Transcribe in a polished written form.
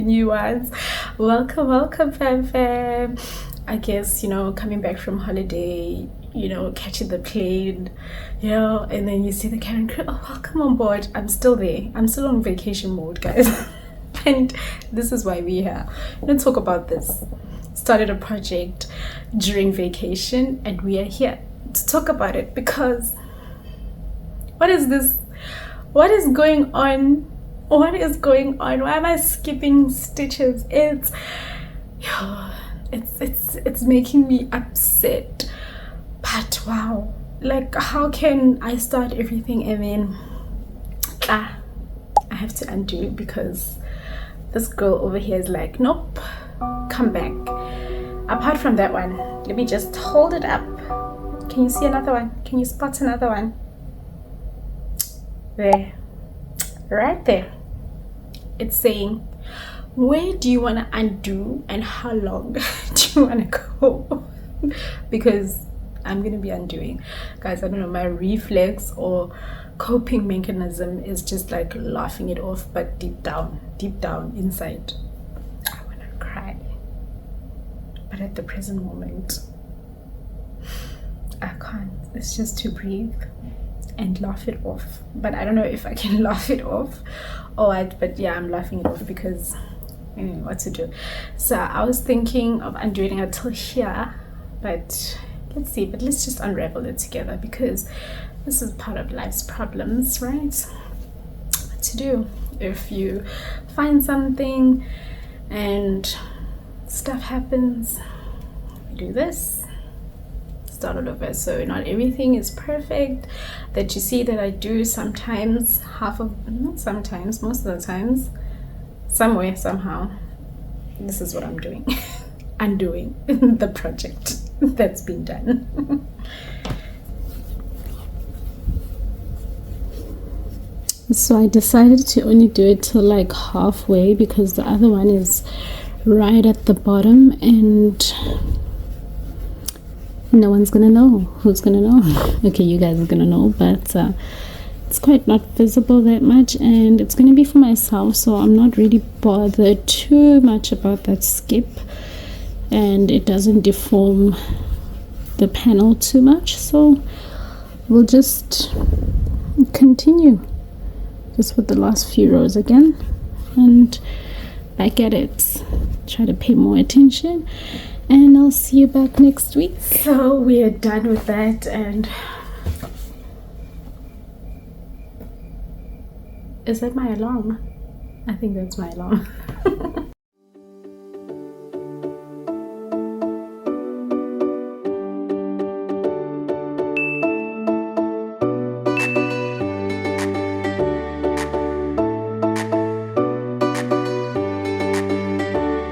New ones, welcome fam. I guess, you know, coming back from holiday, you know, catching the plane, you know, and then you see the cabin crew. Oh, welcome on board. I'm still there. I'm still on vacation mode, guys. And this is why we're here. Let's talk about this. Started a project during vacation and we are here to talk about it because what is this? What is going on? What is going on? Why am I skipping stitches? It's making me upset. But wow, like, how can I start everything and then I have to undo it because this girl over here is like, nope, come back. Apart from that one, let me just hold it up. Can you see another one? Can you spot another one? There, right there. It's saying, where do you want to undo and how long do you want to go? Because I'm going to be undoing. Guys, I don't know, my reflex or coping mechanism is just like laughing it off, but deep down inside, I want to cry. But at the present moment, I can't. It's just to breathe and laugh it off. But I don't know if I can laugh it off or what, but yeah, I'm laughing it off because I don't know what to do. So I was thinking of undoing it till here, but let's see. But let's just unravel it together because this is part of life's problems, right? What to do if you find something and stuff happens, you do this, start all over. So not everything is perfect that you see that I do. Sometimes, not sometimes, most of the times, somewhere, somehow, this is what I'm doing. Undoing the project that's been done. So I decided to only do it till like halfway because the other one is right at the bottom and no one's gonna know. Who's gonna know? Okay, you guys are gonna know, but it's quite not visible that much and it's gonna be for myself, so I'm not really bothered too much about that skip and it doesn't deform the panel too much, so we'll just continue just with the last few rows again and back at it. Try to pay more attention and I'll see you back next week. So we are done with that and is that my alarm? I think that's my alarm.